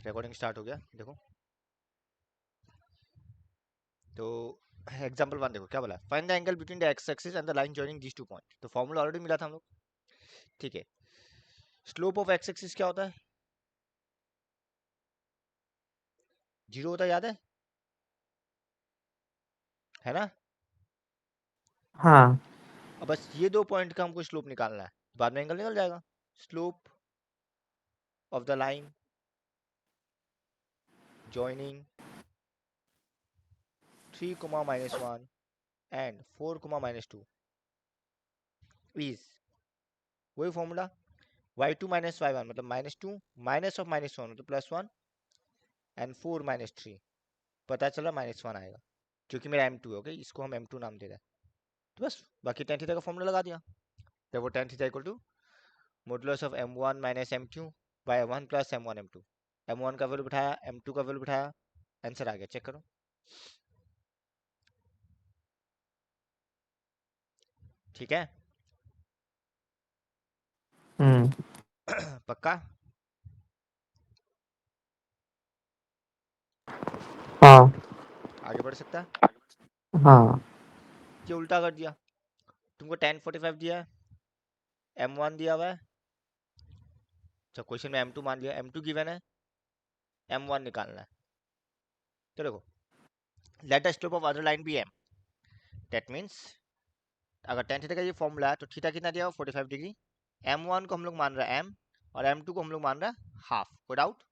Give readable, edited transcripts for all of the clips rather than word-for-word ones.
Recording start हो गया, देखो। तो एग्जांपल 1 देखो क्या बोला, find the angle between the X axis and the line joining these two point. तो फॉर्मूला ऑलरेडी मिला था हम लोग, ठीक है। स्लोप ऑफ एक्स एक्सिस क्या होता है, 0 होता है, याद है ना। हाँ अब बस ये 2 पॉइंट का हमको स्लोप निकालना है, बाद में एंगल निकल जाएगा। Slope of the line joining 3, -1 and 4, -2 is वही फॉर्मूला, y2 - y1 मतलब -2 माइनस ऑफ -1 मतलब +1 एंड 4 - 3, पता चला -1 आएगा क्योंकि मेरा m2 है, ओके, इसको हम m2 नाम दे रहे हैं। तो बस बाकी tan थीटा का फॉर्मूला लगा दिया। देखो tan theta equal to modulus of m1 - m2 by 1 + m1 m2। m1 का वैल्यू बिठाया, m2 का वैल्यू बिठाया, आंसर आ गया, चेक करो। ठीक है। पक्का। हाँ आगे बढ़ सकता है। हाँ ये उल्टा कर दिया, तुमको tan 45 दिया है, m1 दिया हुआ है, अच्छा क्वेश्चन में m2 मान लिया, m2 गिवन है, m1 निकालना है। तो देखो, let the slope of other line be m, that means अगर tan थीटा का ये फॉर्मूला है तो थीटा कितना दिया हुआ 45 डिग्री, m1 को हम लोग मान रहे हैं m और m2 को हम लोग मान रहे हैं हाफ, कोई डाउट।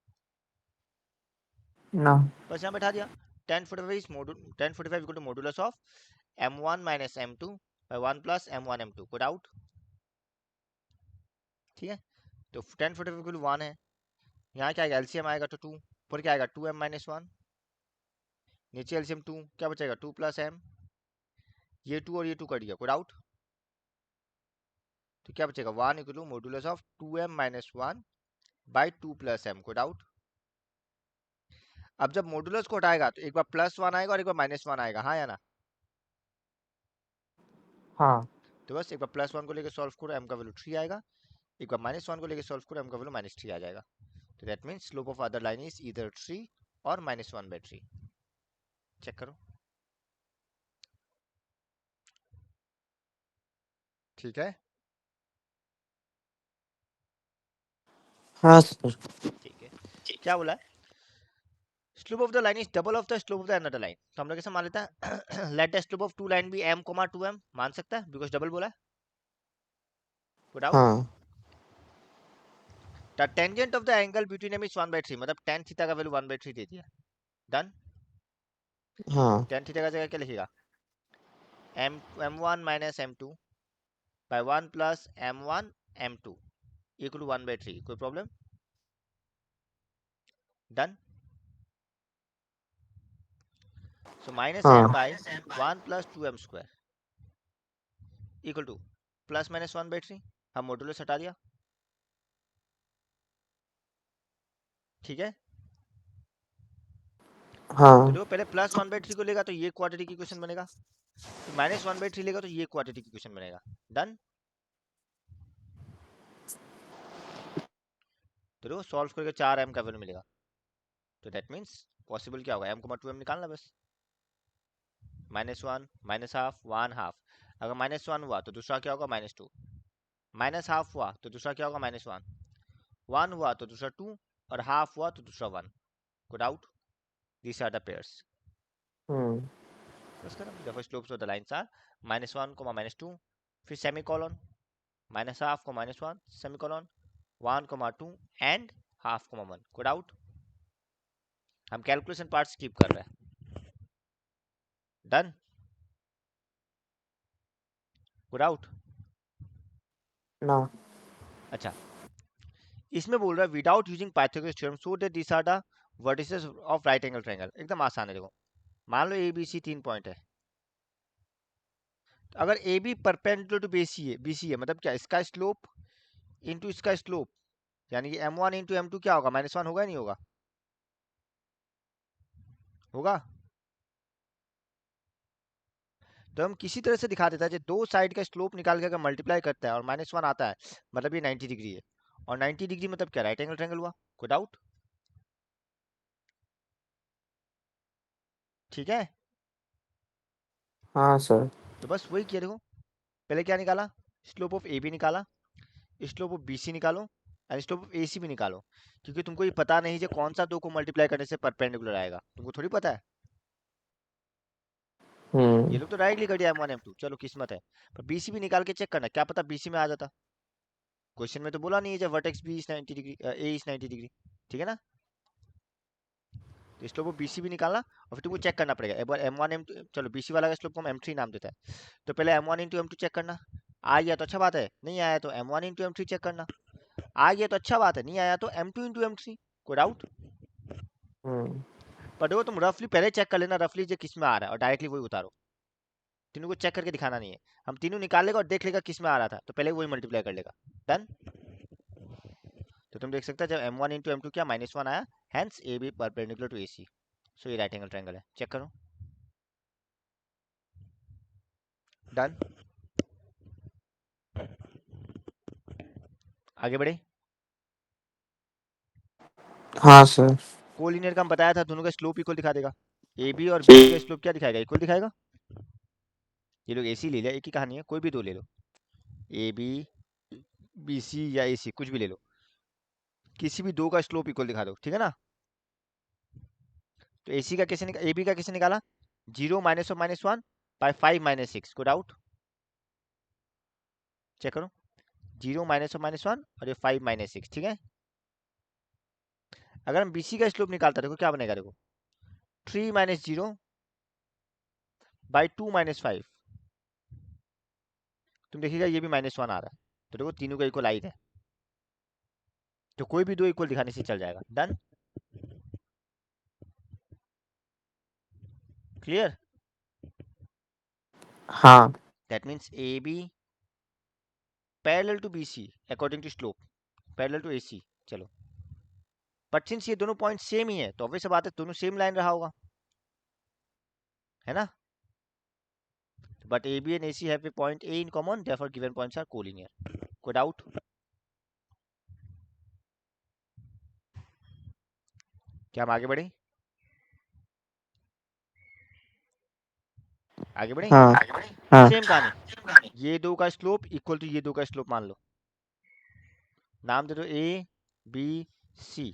ना बस यहाँ बैठा दिया, tan 45 is tan 45 equal to modulus of m1 - m2 by 1 + m1 m2, कोई डाउट। ठीक है, तो tan 45 इक्वल टू 1 है, यहाँ क्या आएगा, एलसीएम आएगा तो 2, ऊपर क्या आएगा 2m - 1, नीचे एलसीएम 2, क्या बचेगा 2 + m, ये 2 और ये 2 कट गया, कोई डाउट। तो क्या बचेगा 1 equal to modulus of 2m - 1 by 2 + m, कोई डाउट। अब जब मॉडुलस को हटाएगा तो एक बार +1 आएगा और एक बार -1 आएगा, हाँ या ना। हाँ तो बस एक बार +1 को लेकर सॉल्व करो, m का वैल्यू 3 आएगा, एक बार -1 को लेकर सॉल्व करो, m का वैल्यू -3 आ जाएगा। तो that means slope of other line is either 3 और -1/3। चेक करो, ठीक है। हाँ सर। ठीक है, क्या बोला है, slope of the line is double of the slope of the another line. तो हम लोग कैसे मान लेते हैं, let the slope of two line be m, 2m, मान सकता है बिकॉज डबल बोला है, गुड आउट। हाँ the tangent of the angle between m is 1/3, मतलब tan थीटा का वैल्यू 1/3 दे दिया, डन। हाँ tan थीटा का जगह क्या लिखेगा, m1 - m2 by 1 + m1 m2 equal to 1/3, कोई प्रॉब्लम, डन। सो -m हाँ बाय 1 + 2m² इक्वल टू +-1/3, हम मॉडुलस हटा दिया, ठीक है। तो हाँ देखो पहले +1/3 को लेगा तो ये क्वाड्रेटिक इक्वेशन बनेगा, फिर -1/3 लेगा तो ये क्वाड्रेटिक इक्वेशन बनेगा, डन। तो देखो सॉल्व करके 4m का वैल्यू मिलेगा, तो दैट मींस पॉसिबल क्या होगा, m, 2m निकालना बस, -1 -हाफ 1 हाफ, अगर -1 हुआ तो दूसरा क्या होगा -2, -हाफ हुआ तो दूसरा क्या होगा -1, 1 हुआ तो दूसरा 2 और हाफ हुआ तो दूसरा 1, good out, this are the pairs. बस खत्म, therefore slopes of the lines are -1, -2, फिर सेमीकोलन, -हाफ को -1 semicolon 1, 2 and half, 1, good out. हम कैलकुलेशन पार्ट स्किप कर रहे हैं, डन, गुड आउट। ना अच्छा, इसमें बोल रहा है without using Pythagoras theorem show that this are the vertices of right angle triangle, एकदम आसान है। देखो मान लो ए बी सी 3 पॉइंट है, तो अगर A B perpendicular to B C है मतलब क्या, इसका स्लोप इनटू इसका स्लोप, यानी कि m1 इंटू m2 क्या होगा, -1 होगा, नहीं होगा, होगा। तो हम किसी तरह से दिखा देता है, दो साइड का स्लोप निकाल के अगर मल्टीप्लाई करता है और -1 आता है, मतलब ये 90 डिग्री है, और 90 डिग्री मतलब क्या, राइट एंगल ट्रायंगल हुआ, कोई डाउट। ठीक है। हाँ सर। तो बस वही किया देखो, पहले क्या निकाला, स्लोप ऑफ ए बी निकाला, स्लोप ऑफ बी सी निकालो, एंड स्लोप ऑफ ए सी भी निकालो, क्योंकि तुमको ये पता नहीं है कौन सा दो को मल्टीप्लाई करने से परपेंडिकुलर आएगा, तुमको थोड़ी पता है। ये हम्म। लोग तो डायरेक्टली कर दिया M1 M2, चलो किस्मत है। पर बीसी भी निकाल के चेक करना, क्या पता बीसी में आ जाता। क्वेश्चन में तो बोला नहीं है जब vertex B is 90 degree, A is 90 degree, ठीक है ना। तो स्लोप ऑफ बीसी भी निकालना, और फिर तुमको चेक करना पड़ेगा एक बार M1 M2, चलो बीसी वाला का स्लोप को हम M3 नाम देता है, तो पहले M1 × M2 चेक करना, आ गया तो अच्छा बात है, नहीं आया तो M1 × M3 चेक करना, आ गया तो अच्छा बात है, नहीं आया तो M2 × M3। कोई डाउट? हम्म। पर देखो तुम रफली पहले चेक कर लेना, रफली जो किस में आ रहा है, और डायरेक्टली वही उतारो, तीनों को चेक करके दिखाना नहीं है। हम तीनों निकाल लेगा और देख लेगा किस में आ रहा था, तो पहले वही मल्टीप्लाई कर लेगा। डन। तो तुम देख सकते हो जब M1 × M2 क्या -1 आया, hence A B perpendicular to A C, so ये राइट एंगल ट्रायंगल है, चेक करो। डन। आगे बढ़े। हाँ सर। कोलिनियर का हम बताया था, दोनों का स्लोप इक्वल दिखा देगा, ए बी और बी सी का स्लोप क्या दिखाएगा, इक्वल दिखाएगा। ये लोग ए सी ले लिया, एक ही कहानी है, कोई भी दो ले लो, ए बी, बी सी या ए सी, कुछ भी ले लो, किसी भी दो का स्लोप इक्वल दिखा दो, ठीक है ना। तो ए सी का कैसे निकाला, ए बी का कैसे निकाला, 0 माइनस ऑफ -1 बाय 5 - 6, को डाउट चेक करो, 0 माइनस ऑफ -1 और ये 5 - 6, ठीक है। अगर हम बीसी का स्लोप निकालता देखो क्या बनेगा, देखो 3 - 0 बाई 2 - 5, तुम देखिएगा ये भी -1 आ रहा है, तो देखो तीनों का इक्वल आई है, तो कोई भी दो इक्वल दिखाने से चल जाएगा। डन। क्लियर। हाँ। That means A B parallel to B C according to slope, parallel to A C. चलो, बट सिंस ये दोनों पॉइंट सेम ही है तो ऑब्वियस बात है दोनों सेम लाइन रहा होगा, है ना। But A B and A C have a point A in common, therefore given points are collinear. कोई डाउट? क्या हम आगे बढ़े, आगे बढ़े। हाँ। हाँ। सेम कहानी, ये दो का स्लोप इक्वल टू ये दो का स्लोप मान लो, नाम दे दो ए बी सी,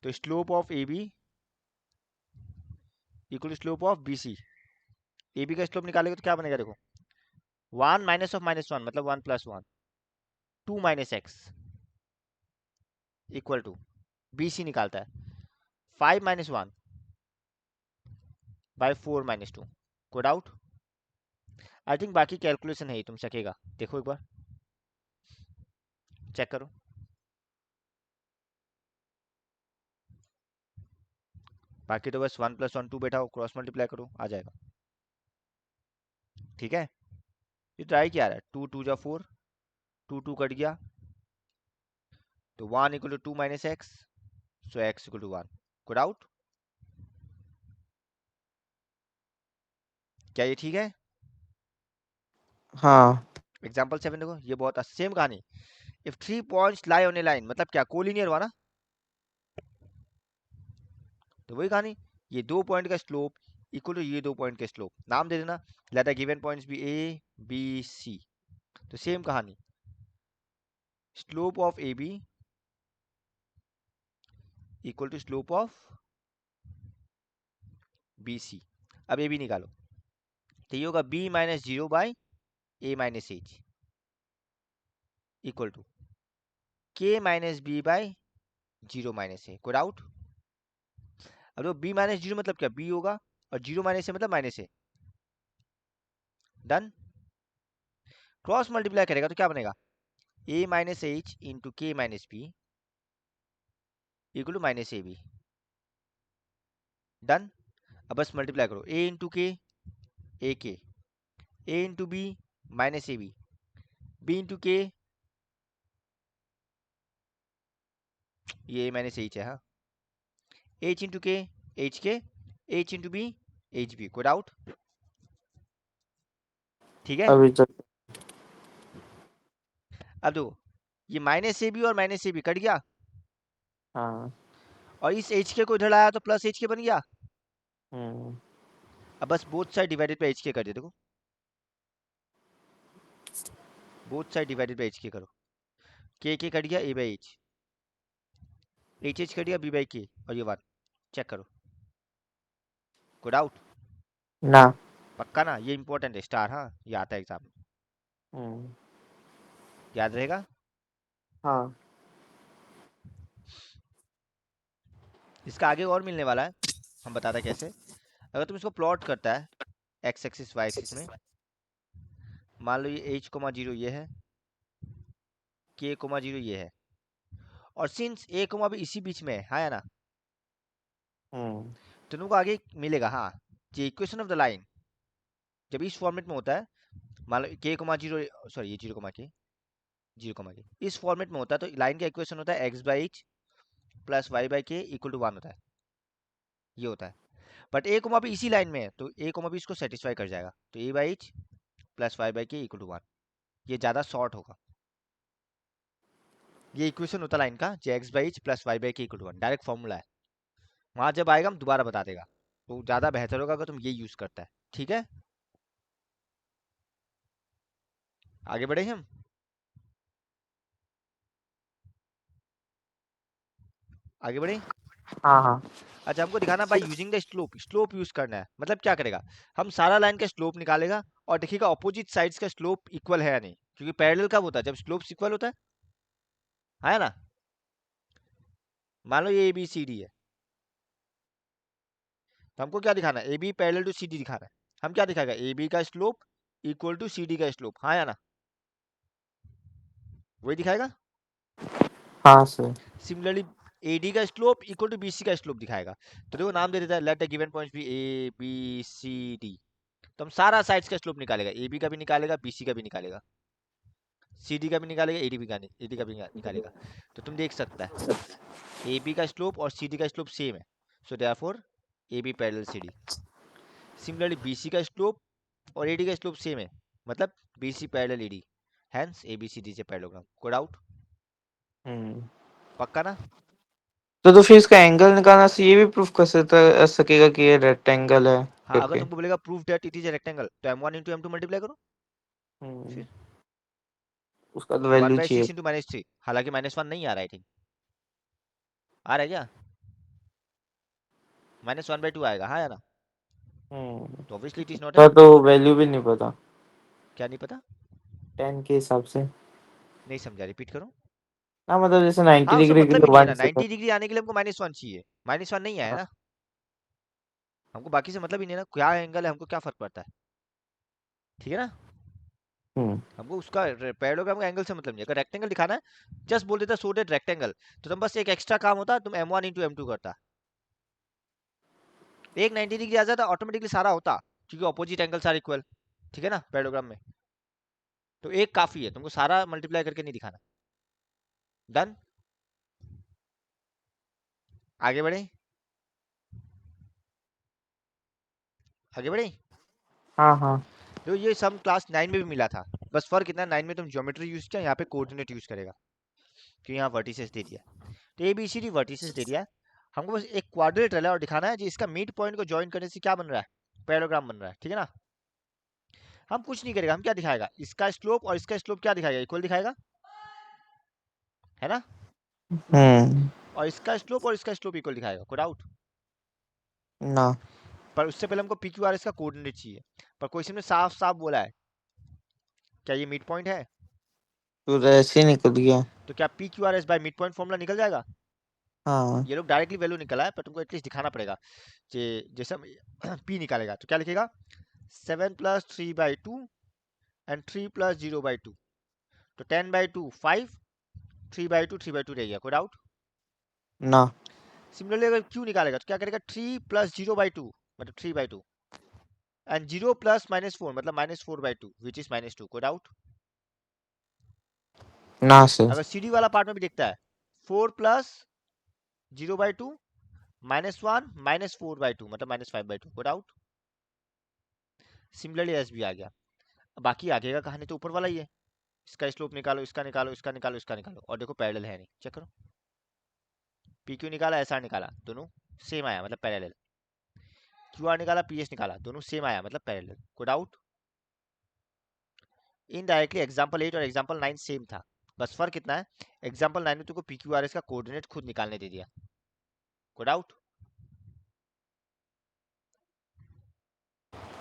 तो slope of A B equal to slope of B C, A B का स्लोप निकालेगा तो क्या बनेगा देखो, 1 माइनस ऑफ -1 मतलब 1 + 1, 2 - x equal to, B C निकालता है 5 - 1 बाय 4 - 2। कोई डाउट? आई थिंक बाकी कैलकुलेशन है ही, तुम सकेगा, देखो एक बार चेक करो। बाकी तो बस 1 + 1 2 बैठा हो, क्रॉस मल्टीप्लाई करो, आ जाएगा, ठीक है। ये ट्राई किया रहा है, 2 2 जा 4, 2 2 कट गया, तो 1 = 2 - x, सो x = 1। कोई डाउट? क्या ये ठीक है? हाँ। एग्जाम्पल 7 देखो, ये बहुत सेम कहानी, if 3 points lie on A line, मतलब क्या कोलिनियर हुआ ना, तो वही कहानी, ये दो पॉइंट का स्लोप इक्वल टू ये दो पॉइंट के स्लोप, नाम दे देना, let the given points B A B C. तो सेम कहानी, slope of A B equal to slope of B C. अब ए बी निकालो, तो ये होगा b - 0 by a - h equal to k - b by 0 - a। कोई doubt? अब तो b - 0 मतलब क्या, b होगा, और 0 - a मतलब -a। डन। क्रॉस मल्टीप्लाई करेगा तो क्या बनेगा, a - h into k - b equal to -ab। Done. अब बस मल्टीप्लाई करो, a इंटू के A K, a into B -ab, b into K, ये a - h है, हाँ, h into K H K, h into B H B. कोई doubt? ठीक है। अभी तक। अब देखो, ये -ab और -ab कट गया, हाँ। और इस एच के को इधर लाया तो प्लस एच के बन गया, हम्म। अब बस both side divided by H के कर दे, देखो both side divided by H के करो, के कट गया, ए बाई एच कट गया, बी बाई के, और ये 1, चेक करो, कोई डाउट? ना। पक्का ना? ये इंपॉर्टेंट है, स्टार, हाँ ये आता है एग्जाम में, हम्म। याद रहेगा। हाँ। इसका आगे और मिलने वाला है, हम बताते हैं कैसे। अगर तुम इसको प्लॉट करता है एक्स एक्सिस वाई एक्सिस में, मान लो ये एच कोमा जीरो ये है, के कोमा जीरो ये है, और सिंस ए कोमा भी इसी बीच में है या ना, हम्म। तो तुमको आगे मिलेगा, हाँ, ये इक्वेशन ऑफ द लाइन जब इस फॉर्मेट में होता है, मान लो के कोमा जीरो, सॉरी ये जीरो कोमा के, जीरो कोमा के इस फॉर्मेट में होता है, तो लाइन का इक्वेशन होता है X by H plus Y by K equal to 1 होता है, ये होता है। बट ए कोमा भी इसी लाइन में है, तो ए कोमा भी इसको सेटिस्फाई कर जाएगा, तो A by H plus Y by K equal to 1, ये ज़्यादा शॉर्ट होगा। ये इक्वेशन होता है लाइन का, जे X by H plus Y by K equal to 1, direct formula है। वहां जब आएगा हम दोबारा बता देगा, तो ज़्यादा बेहतर होगा अगर तुम ये यूज़ करता है, ठीक है। आगे बढ़े हम, आगे बढ़े। हाँ हाँ। अच्छा, हमको दिखाना by using the slope, slope use करना है, मतलब क्या करेगा, हम सारा लाइन का स्लोप निकालेगा और देखिएगा अपोजिट साइड्स का स्लोप इक्वल है या नहीं, क्योंकि पैरेलल कब होता है, जब स्लोप इक्वल होता है ना। मान लो ये ए बी सी डी है, तो हमको क्या दिखाना है, A B parallel to C D दिखाना है। हम क्या दिखाएगा, ए बी का slope equal to C D का स्लोप, हाँ या ना, वही दिखाएगा। हाँ सर। सिमिलरली ए डी का slope equal to B C का स्लोप दिखाएगा। तो देखो नाम दे देता है, let the given points B A B C D, तो हम सारा साइड्स का स्लोप निकालेगा, ए बी का भी निकालेगा, बी सी का भी निकालेगा, सी डी का भी निकालेगा, एडी का भी निकालेगा। तो तुम देख सकता है ए बी का स्लोप और सी डी का स्लोप सेम है, so therefore A B parallel C D. Similarly B C का स्लोप और ए डी का स्लोप सेम है, मतलब B C parallel A D, hence A B C D से पैरेललोग्राम, कोड आउट। हम्म। पक्का ना? तो फिर इसका एंगल निकालना से ये भी प्रूफ कर सकेगा कि ये रेक्टेंगल है हाँ, अगर करके। तुमको बोलेगा proof that it is a rectangle, तो M one into M two multiply करो, हम्म। फिर उसका तो वन वैल्यू बाई चाहिए। सिक्स इंटू माइनस थ्री, हालांकि माइनस वन नहीं आ रहा है, ठीक आ रहा है क्या, माइनस वन बाई टू आएगा, हाँ या ना, हम्म। तो obviously it is not a, उसका तो वैल्यू भी नहीं पता। क्या नहीं पता, 10 के हिसाब से। नहीं समझा, रिपीट करो। हाँ मतलब जैसे 90 हाँ, उसका डिग्री के मतलब ही लिए नहीं है ना, 1 से 90 डिग्री आने के लिए हमको माइनस वन चाहिए, माइनस वन नहीं आया हाँ। ना, हमको बाकी से मतलब ही नहीं है ना, क्या एंगल है हमको क्या फर्क पड़ता है, ठीक है ना। हम्म। हमको उसका पैरेललोग्राम का एंगल से मतलब नहीं है, अगर रेक्टेंगल दिखाना है जस्ट बोल देता सो दैट रेक्टेंगल, तो तुम बस एक एक्स्ट्रा काम होता, तुम M one into M two करता, एक 90 डिग्री आ जाता, ऑटोमेटिकली सारा होता, क्योंकि अपोजिट एंगल सारे इक्वल, ठीक है ना पैरेललोग्राम में, तो एक काफी है, तुमको सारा मल्टीप्लाई करके नहीं दिखाना। डन, आगे बढ़े, आगे बढ़े। हाँ हाँ। तो ये सम क्लास 9 में भी मिला था, बस फर्क इतना, 9 में तुम ज्योमेट्री यूज किया, यहाँ पे कोऑर्डिनेट यूज करेगा, कि यहाँ वर्टिसेस दे दिया, तो A B C D vertices दे दिया, हमको बस एक क्वाड्रिलेटरल है और दिखाना है जी इसका मिड पॉइंट को ज्वाइन करने से क्या बन रहा है, पैरेललोग्राम बन रहा है, ठीक है ना। हम कुछ नहीं करेगा, हम क्या दिखाएगा, इसका स्लोप और इसका स्लोप क्या दिखाएगा, इक्वल दिखाएगा, है ना, हम्म। और इसका स्लोप और इसका स्लोप इक्वल दिखाएगा, कोई डाउट? ना। पर उससे पहले हमको पी क्यू आर एस का कोऑर्डिनेट चाहिए, पर क्वेश्चन में साफ साफ बोला है, क्या ये मिड पॉइंट है, तो ऐसे ही निकल गया। तो क्या P Q R S by mid point formula निकल जाएगा। हाँ। ये लोग डायरेक्टली वैल्यू निकला है, पर तुमको एटलीस्ट दिखाना पड़ेगा, कि जैसे पी निकालेगा तो क्या लिखेगा, 7 + 3/2 एंड 3 + 0/2, तो 10/2 5, 3/2 3/2 रह गया, कोई डाउट? ना। सिमिलरली अगर क्यू निकालेगा तो क्या करेगा, 3 + 0/2 मतलब 3/2, एंड 0 + -4 मतलब -4/2 विच इज -2, कोई डाउट? ना सर। अगर सी डी वाला पार्ट में भी देखता है, 4 + 0/2 -1 -4/2 मतलब -5/2, कोई डाउट? सिमिलरली एस भी आ गया, बाकी आगे का कहानी तो ऊपर वाला ही है, इसका स्लोप निकालो, इसका निकालो, इसका निकालो, इसका निकालो, और देखो पैरेलल है नहीं, चेक करो, पी क्यू निकाला, एस आर निकाला, दोनों सेम आया, मतलब पैरेलल। क्यू आर निकाला, पी एस निकाला, दोनों सेम आया मतलब पैरेलल। कोई डाउट? इनडायरेक्टली एग्जाम्पल 8 और एग्जाम्पल 9 सेम था, बस फर्क कितना है, एग्जाम्पल 9 में तुमको पी क्यू आर एस का कोऑर्डिनेट खुद निकालने दे दिया। कोई डाउट?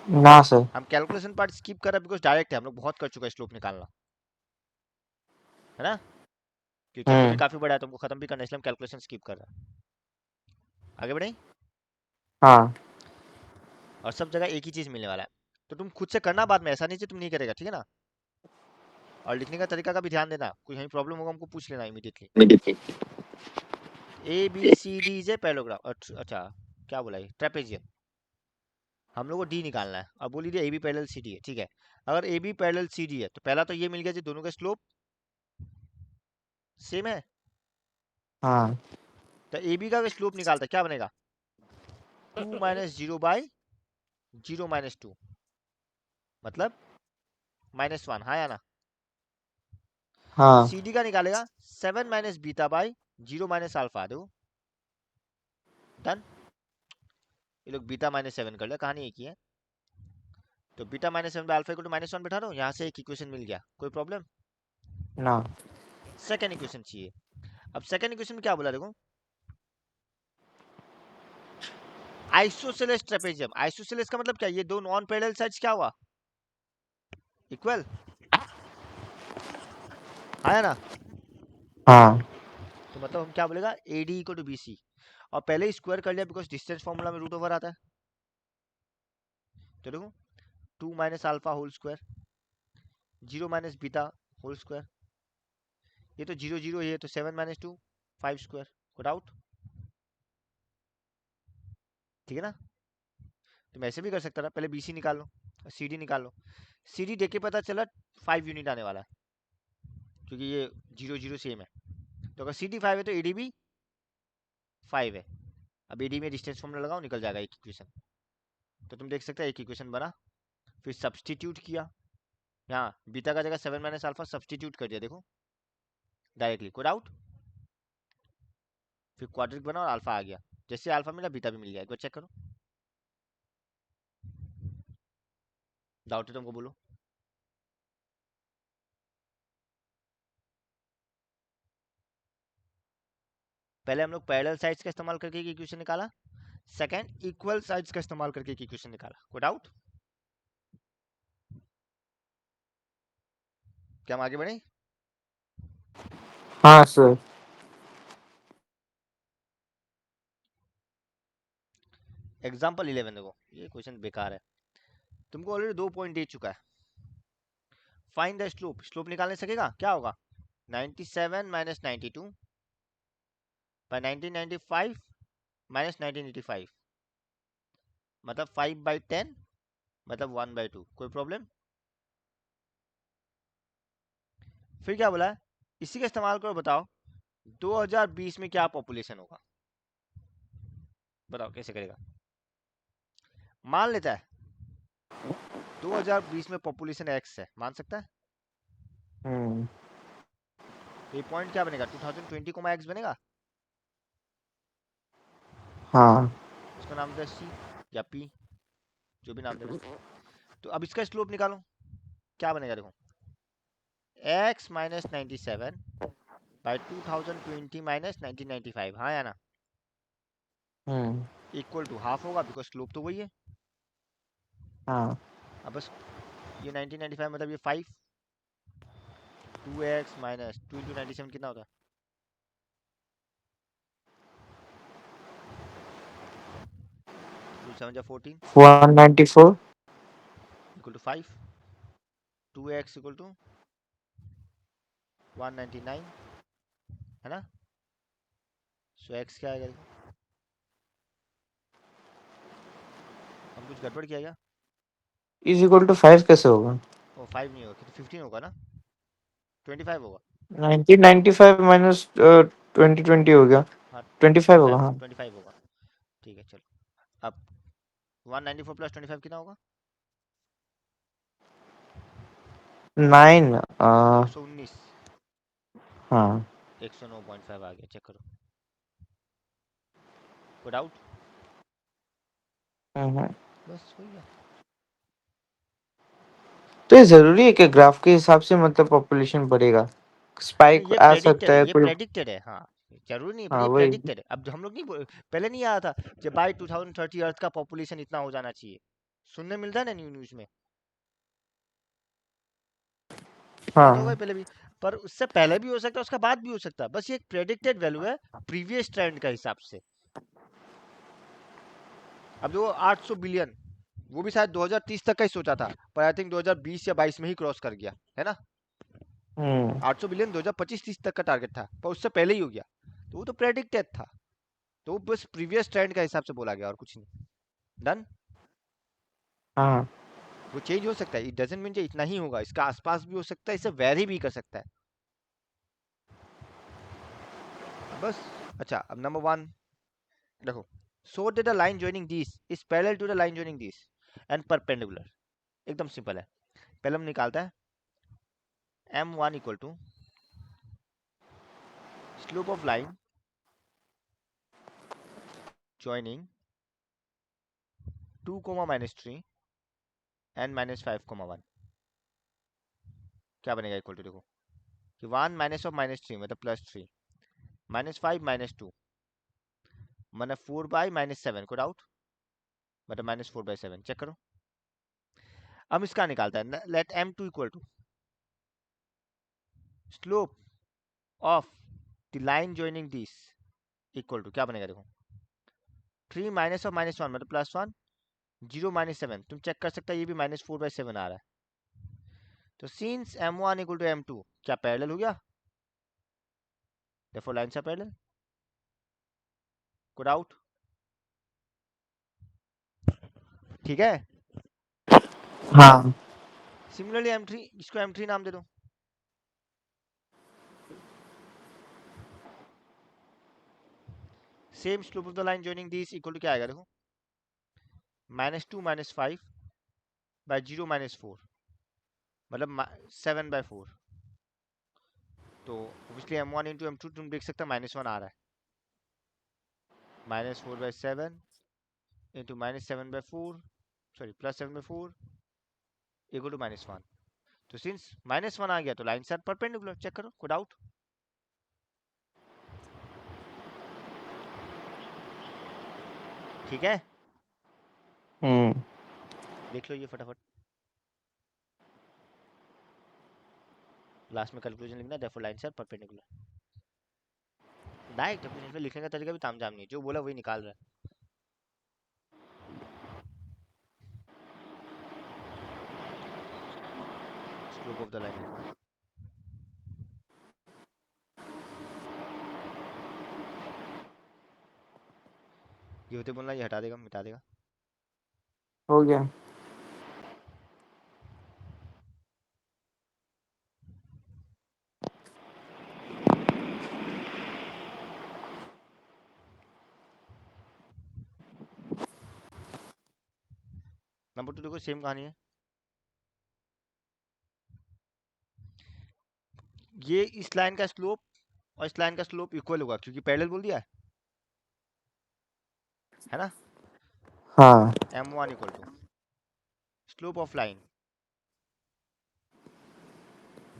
ना सर। हम कैलकुलेशन पार्ट स्किप कर रहे हैं बिकॉज डायरेक्ट है, हम लोग बहुत कर चुके हैं स्लोप निकालना, है ना, क्योंकि चैप्टर भी काफी बड़ा है, तुमको खत्म भी करना है, इसलिए हम कैलकुलेशन स्किप कर रहे हैं। आगे बढ़े। हाँ। और सब जगह एक ही चीज मिलने वाला है, तो तुम खुद से करना बाद में, ऐसा नहीं कि तुम नहीं करेगा, ठीक है ना। और लिखने का तरीका का भी ध्यान देना, कुछ हमें प्रॉब्लम होगा हमको पूछ लेना immediately. A B C D is a parallelogram, अच्छा क्या बोला ये, ट्रेपेजियम। हम लोग को डी निकालना है, अब बोल लीजिए A B parallel C D है, ठीक है। अगर A B parallel C D है तो पहला तो ये मिल गया जी, दोनों का स्लोप सेम है। हाँ। तो ए बी का स्लोप निकालता है, क्या बनेगा, 2 - 0/0 - 2 मतलब -1, हाँ या ना। हाँ। सी डी का निकालेगा 7 - बीटा/0 - अल्फा, देखो डन। ये लोग बीटा -7 कर लिया, कहानी एक ही है। तो बीटा -7/अल्फा इक्वल टू -1 बैठा दो, यहाँ से एक इक्वेशन मिल गया, कोई प्रॉब्लम। ना। सेकंड इक्वेशन चाहिए। अब सेकंड इक्वेशन में क्या बोला देखो, आइसोसेलेस ट्रेपेजियम, आइसोसेलेस का मतलब क्या, ये दो नॉन पैरेलल साइड्स क्या हुआ, इक्वल, है ना। हाँ। तो मतलब हम क्या बोलेगा, A D equal to B C, और पहले ही स्क्वायर कर लिया बिकॉज डिस्टेंस फॉर्मूला में रूट ओवर आता है। तो देखो 2 - alpha whole square, 0 - beta whole square, ये तो 0 0, ये तो 7 - 2 5 स्क्वायर। को डाउट? ठीक है ना। तुम ऐसे भी कर सकता था, पहले बी सी निकाल लो, सी डी निकाल लो। सी डी देख के पता चला 5 यूनिट आने वाला है, क्योंकि ये 0 0 सेम है। तो अगर सी डी 5 है तो ए डी भी 5 है। अब ए डी में डिस्टेंस फॉर्मूला लगाओ, निकल जाएगा एक इक्वेशन। तो तुम देख सकते हो एक इक्वेशन बना, फिर सब्सटीट्यूट किया, यहाँ बीटा का जगह 7 - अल्फा सब्सटीट्यूट कर दिया, देखो डायरेक्टली। कोई डाउट? फिर क्वाड्रिक बना और अल्फा आ गया, जैसे अल्फा मिला बीटा भी मिल गया, एक बार चेक करो। डाउट है तुमको बोलो। पहले हम लोग पैरेलल साइड्स का इस्तेमाल करके एक इक्वेशन निकाला, सेकंड इक्वल साइड्स का इस्तेमाल करके एक इक्वेशन निकाला। कोई डाउट? क्या हम आगे बढ़े? हाँ सर। एग्जाम्पल 11 देखो, ये क्वेश्चन बेकार है, तुमको ऑलरेडी 2 पॉइंट दे चुका है। फाइंड द स्लोप, स्लोप निकालने सकेगा, क्या होगा, 97 - 92 बाय 1995 - 1985, मतलब 5/10, मतलब 1/2। कोई प्रॉब्लम? फिर क्या बोला है, इसी का इस्तेमाल करो, बताओ 2020 में क्या पॉपुलेशन होगा, बताओ कैसे करेगा। मान लेता है 2020 में पॉपुलेशन एक्स है, मान सकता है। हम्म। तो ये पॉइंट क्या बनेगा, 2020 कोमा एक्स बनेगा। हाँ। इसका नाम दे सी या पी, जो भी नाम देना। तो अब इसका स्लोप निकालो, क्या बनेगा देखो, एक्स -97 बाय 2020 -1995, हाँ या ना, हम्म। इक्वल टू हाफ होगा बिकॉज स्लोप तो वही है। हाँ। अब बस ये 1995 मतलब ये 5, 2x - 2 × 97 कितना होता है, 2 7 जा 14 194। Equal to 5, 2x equal to 199, है ना। सो x क्या आएगा देखो, हम कुछ गड़बड़ किया क्या, इज इक्वल टू 5 कैसे होगा? ओ 5 नहीं होगा, तो 15 होगा ना, 25 होगा। 1995 माइनस 2020 हो गया। हाँ 25 होगा, 25, हाँ। 25 होगा, ठीक है चलो। अब 194 + 25 कितना होगा, 9। 119, हाँ। 109.5 आ गया, चेक करो। कोई डाउट? बस हो गया। तो ये जरूरी है कि ग्राफ के हिसाब से मतलब पॉपुलेशन बढ़ेगा, नहीं, स्पाइक ये आ प्रेडिक्टेड सकता है, है ये कोई। प्रेडिक्टेड है, हाँ। जरूरी नहीं, पर हाँ ये वही। प्रेडिक्टेड है। अब हम लोग नहीं पहले नहीं आया था कि बाय 2030 अर्थ का पॉपुलेशन इतना हो जाना चाहिए, सुनने मिलता है ना न्यूज में, सुना तो होगा हाँ। ही पहले भी। पर उससे पहले भी हो सकता है, उसका बाद भी हो सकता है, बस ये एक प्रेडिक्टेड वैल्यू है प्रीवियस ट्रेंड का हिसाब से। अब जो 800 बिलियन, वो भी शायद 2030 तक का ही सोचा था, पर आई थिंक 2020 या 22 में ही क्रॉस कर गया है ना। हम्म। 800 बिलियन 2025-30 तक का टारगेट था, पर उससे पहले ही हो गया, तो वो तो प्रेडिक्टेड था। तो वो बस प्रीवियस ट्रेंड का हिसाब से बोला गया और कुछ नहीं। डन। हाँ। वो चेंज हो सकता है, इट डजंट मीन इतना ही होगा, इसका आसपास भी हो सकता है, इससे वेरी भी कर सकता है। अब बस। अच्छा, अब नंबर वन देखो, so that the line joining these is parallel to the line joining these and perpendicular। एकदम सिंपल है। पहले हम निकालता है m1 equal to slope of line joining 2 -3 and -5 1। क्या बनेगा इक्वल टू, देखो कि 1 माइनस ऑफ -3 मतलब +3, -5 -2 मतलब 4/-7 को डाउट, मतलब -4/7। चेक करो। अब इसका निकालता है, let m2 equal to slope of the line joining this equal to क्या बनेगा, देखो 3 माइनस ऑफ -1 मतलब +1, 0 -7 तुम चेक कर सकते हो, ये भी -4/7 आ रहा है। तो since m1 equal to m2 क्या पैरेलल हो गया, देखो लाइन से पैरेलल को डाउट, ठीक है। हाँ। सिमिलरली m3, इसको m3 नाम दे दो। Same slope of the line joining this equal to क्या आएगा, देखो -2 -5 बाय 0 -4 मतलब 7/4। तो ऑब्वियसली m1 इंटू m2 तुम देख सकते हो -1 आ रहा है, -4/7 इंटू -7/4, सॉरी +7/4 इक्वल टू -1। तो सिंस -1 आ गया तो लाइन सर परपेंडिकुलर, चेक करो, कोई डाउट। ठीक है, हम्म। देख लो ये फटाफट, लास्ट में कंक्लूजन लिखना, therefore lines are perpendicular. Direct अपने इसमें लिखने का तरीका भी तामझाम नहीं है, जो बोला वही निकाल रहा है। स्लोप ऑफ द लाइन लिखना, ये होते बोलना, ये हटा देगा, मिटा देगा। हो गया। नंबर 2 देखो, सेम कहानी है। ये इस लाइन का स्लोप और इस लाइन का स्लोप इक्वल होगा, क्योंकि पैरेलल बोल दिया है ना। हाँ। m1 equal to slope of line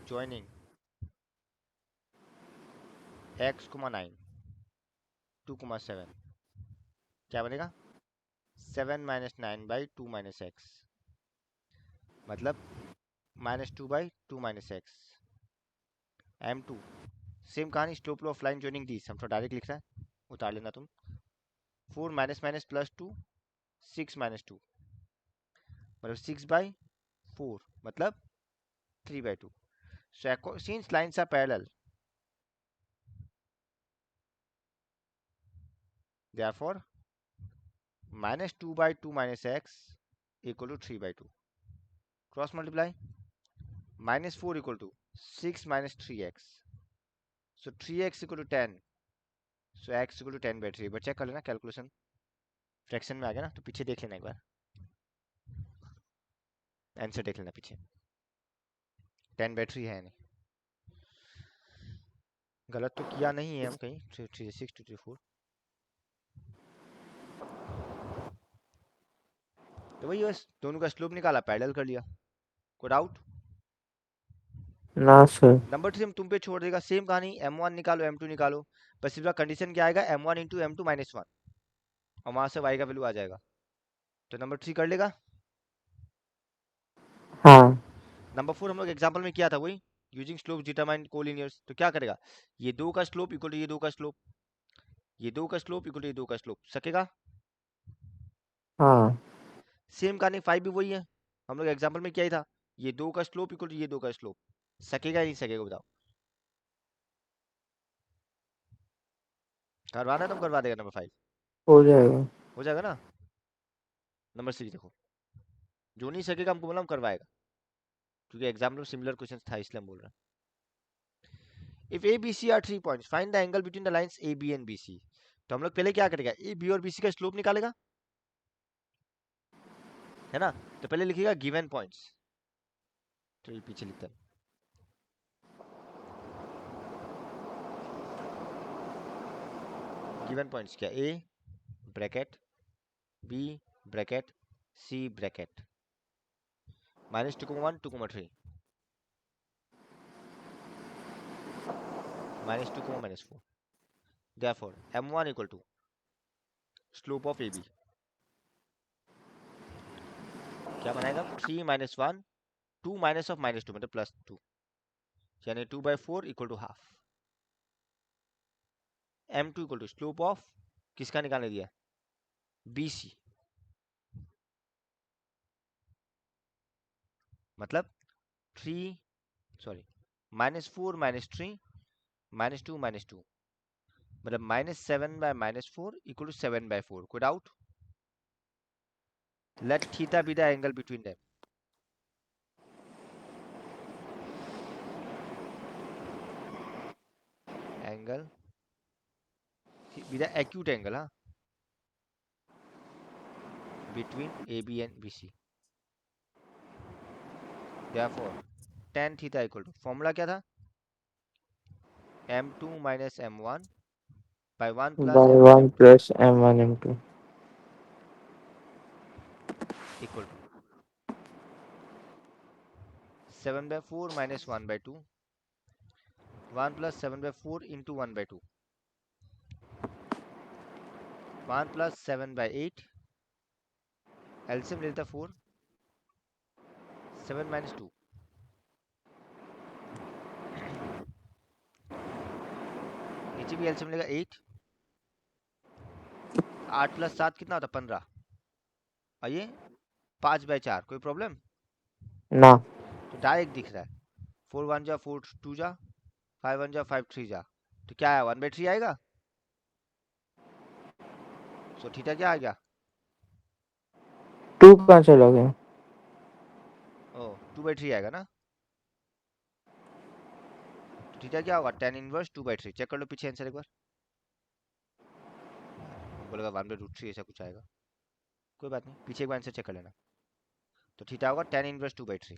joining x 9 2 7 क्या बनेगा, 7 - 9/2 - x मतलब -2/2 - x। m2 सेम कहानी, slope of line joining this, हम तो डायरेक्ट लिख रहे हैं, उतार लेना तुम। 4 -2 6 -2 मतलब 6/4 मतलब 3/2। So since lines are parallel, therefore -2/2 - x equal to 3/2। Cross multiply, -4 equal to 6 - 3x, so 3x equal to 10, so x equal to 10/3। But check कर लेना कैलकुलेशन, फ्रैक्शन में आ गया ना, तो पीछे देख लेना एक बार, आंसर देख लेना पीछे, 10/3 है नहीं, गलत तो किया नहीं है हम कहीं, 3 6 2 3 4। तो वही बस दोनों का स्लोप निकाला, पैरेलल कर लिया। कोई डाउट? ना सर। नंबर 3 हम तुम पे छोड़ देगा, सेम कहानी, m1 निकालो m2 निकालो, बस इसका कंडीशन क्या आएगा, m1 इंटू m2 माइनस 1, और वहां से y का वैल्यू आ जाएगा। तो नंबर 3 कर लेगा। हाँ। नंबर 4 हम लोग एग्जाम्पल में किया था वही, यूजिंग स्लोप डिटरमाइन कोलिनियर्स। तो क्या करेगा, ये दो का स्लोप इक्वल टू ये दो का स्लोप, ये दो का स्लोप इक्वल टू ये दो का स्लोप, सकेगा? हाँ। सेम कहानी 5 भी वही है, हम लोग एग्जाम्पल में किया ही था, ये दो का स्लोप इक्वल टू ये दो का स्लोप, सकेगा या नहीं सकेगा बताओ? करवाना है तुम, करवा देगा नंबर 5? हो जाएगा। हो जाएगा ना? नंबर 3 देखो, जो नहीं सकेगा हमको बोला, हम करवाएगा, क्योंकि एग्जाम में सिमिलर क्वेश्चन था इसलिए हम बोल रहे हैं। If A B C are 3 points, find the angle between the lines A B and B C. तो हम लोग पहले क्या करेगा, ए बी और बी सी का स्लोप निकालेगा, है ना? तो पहले लिखिएगा गिवन पॉइंट्स, तो ये पीछे लिखता है, गिवन पॉइंट्स क्या, A bracket, B bracket, C bracket, -2, 1, 2, 3, -2, -4, therefore m1 equal to slope of A B, क्या बनाएगा, 3 - 1, 2 माइनस ऑफ -2 मतलब +2, यानी 2/4 equal to half. m2 equal to slope of किसका निकालने दिया, बी सी, मतलब 3, सॉरी, -4 -3 -2 -2, मतलब -7/-4 इक्वल टू 7/4। कोई doubt? Let theta be the angle between them, angle be the acute angle, हाँ, between A B and B C, therefore tan theta equal to, formula क्या था, m2 - m1 by 1 plus by m1 one m2 plus m1 m2। Equal to 7/4 minus 1/2, 1 plus 7/4 into 1/2, 1 plus 7/8, LCM ले लेता 4, 7 minus 2, नीचे भी LCM लेगा 8, 8 plus 7 कितना होता, 15, और ये 5/4, कोई प्रॉब्लम? ना। तो डायरेक्ट दिख रहा है, 4 1 जा 4 2 जा, 5 1 जा 5 3 जा, तो क्या है, 1/3 आएगा। सो थीटा क्या आ गया, 2 कहाँ चला गया? ओ 2/3 आएगा ना, तो थीटा क्या होगा, tan इनवर्स 2/3, चेक कर लो पीछे आंसर एक बार। यार हमको लगा 1/√3 ऐसा कुछ आएगा, कोई बात नहीं, पीछे एक बार आंसर चेक कर लेना। तो थीटा होगा tan इनवर्स 2/3,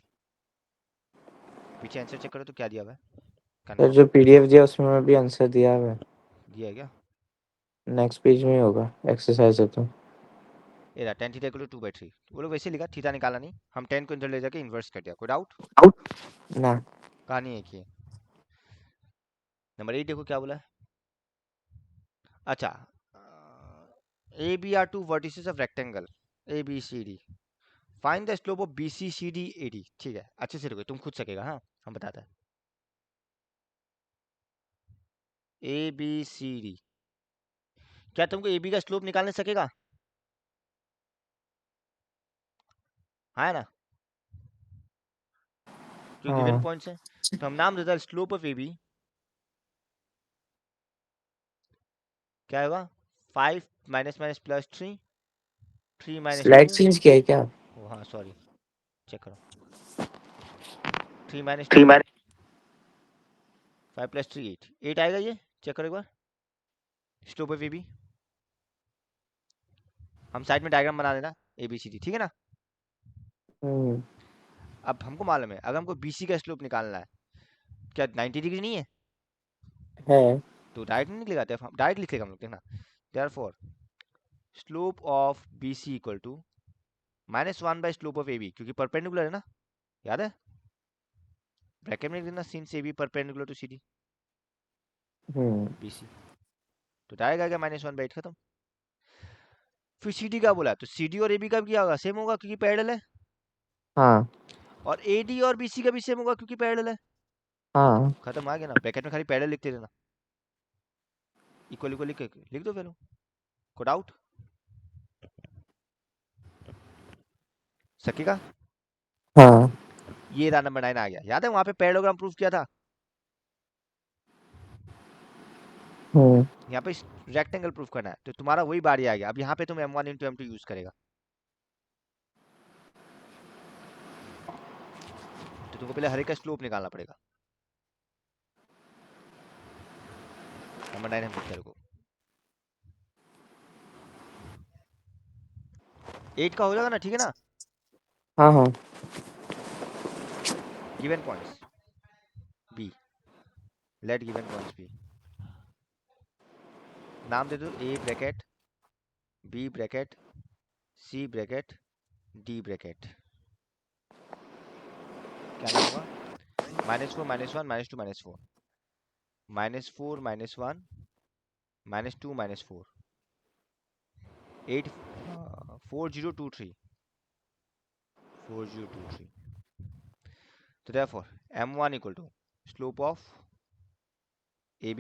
पीछे आंसर चेक करो तो क्या दिया हुआ है, सर कंफर्म जो पीडीएफ दिया उसमें भी आंसर दिया है। दिया है क्या? नेक्स्ट पेज में ही होगा, एक्सरसाइज है तो। ये रहा tan थीटा इक्वल टू 2/3, वो लोग वैसे लिखा, थीटा निकाला नहीं, हम tan को इधर ले जाके इन्वर्स कर दिया। कोई डाउट? ना। कहानी एक ही है। नंबर 8 देखो क्या बोला है, अच्छा, A B are two vertices of rectangle A B C D, find the slope of B C C D A D. ठीक है, अच्छे से रुको, तुम खुद सकेगा, हाँ हम बताते हैं। ए बी सी डी, क्या तुमको ए बी का स्लोप निकालने सकेगा, हाँ है ना, जो गिवन हाँ। पॉइंट्स है। तो हम नाम देता है स्लोप ऑफ ए बी, क्या होगा, 5 -+3, 3 - 2, स्लाइड चेंज किया है क्या? ओ हाँ सॉरी, चेक करो, 3 - 2, थ्री मैंने। 5 + 3 8, 8 आएगा ये, चेक करो एक बार, स्लोप ऑफ ए बी, हम साइड में डायग्राम बना देना, ए बी सी डी, ठीक है ना। हम्म। अब हमको मालूम है, अगर हमको बी सी का स्लोप निकालना है, क्या 90 डिग्री नहीं है, है। तो डायरेक्ट नहीं निकलेगा, डायरेक्ट लिखेगा हम लोग, देखना, therefore slope of B C equal to -1 by slope of A B, क्योंकि परपेंडिकुलर है ना, याद है ब्रैकेट में लिख देना since A B perpendicular to C D B C, तो डायरेक्ट आ गया -1/8 खत्म। फिर सी डी का बोला, तो सी डी और ए बी का भी क्या होगा, सेम होगा क्योंकि पैरेलल है, हाँ और ए डी और बी सी का भी सेम होगा क्योंकि पैरेलल है। हाँ खत्म, आ गया ना, ब्रैकेट में खाली पैरेलल लिखते रहना, इक्वल इक्वल लिख दो वैल्यू को डाउट सकेगा। हाँ। ये रहा नंबर 9 आ गया, याद है वहां पे पैरेललोग्राम प्रूफ किया था, हम्म। यहाँ पे रेक्टेंगल प्रूफ करना है, तो तुम्हारा वही बारी आ गया। अब यहाँ पे तुम m1 इंटू m2 यूज करेगा, तो तुमको पहले हर एक का स्लोप निकालना पड़ेगा। नंबर 9 हम लिखते रुको, 8 का हो जाएगा ना, ठीक है ना। हाँ हाँ। Given points b, let given points b, नाम दे दो a bracket, b bracket, c bracket, d bracket. क्या नाम होगा, -4 -1 -2 -4, -4 -1 -2 -4, 8 4023 4023। तो therefore m1 equal to slope of ab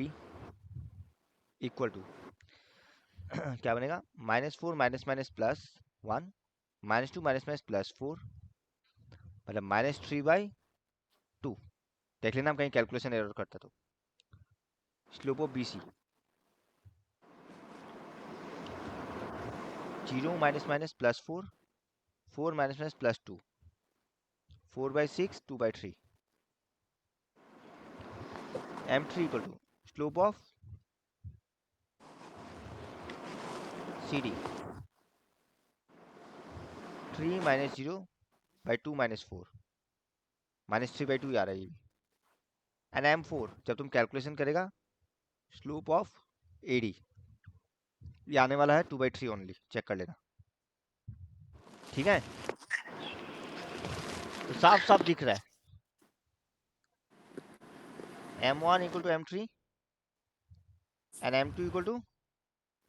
equal to क्या बनेगा, -4 minus minus plus 1, -2 minus minus plus 4, मतलब -3/2। देख लेना हम कहीं कैलकुलेशन एरर करता तो। Slope of B C 0 minus minus plus 4, 4 minus minus plus 2, 4/6 2/3। m3 equal to slope of C D 3 minus 0/2 minus 4, -3/2 आ रहा है ये। एंड m4 जब तुम कैलकुलेशन करेगा स्लोप ऑफ ए डी, ये आने वाला है 2/3 ओनली, चेक कर लेना, ठीक है। तो साफ साफ दिख रहा है m1 equal to m3 and m2 equal to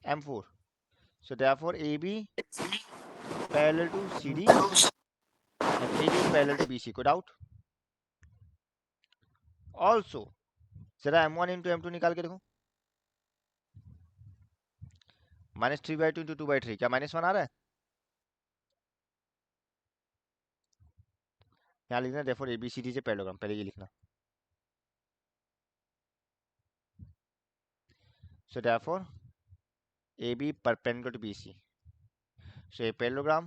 m4, so therefore AB parallel to CD and CD parallel to BC को डाउट। also जरा m1 into m2 निकाल के देखो, -3/2 into 2/3, क्या -1 आ रहा है, यहाँ लिखना therefore ABCD से पैरेललोग्राम, पहले ये लिखना, so therefore AB perpendicular to BC, so a parallelogram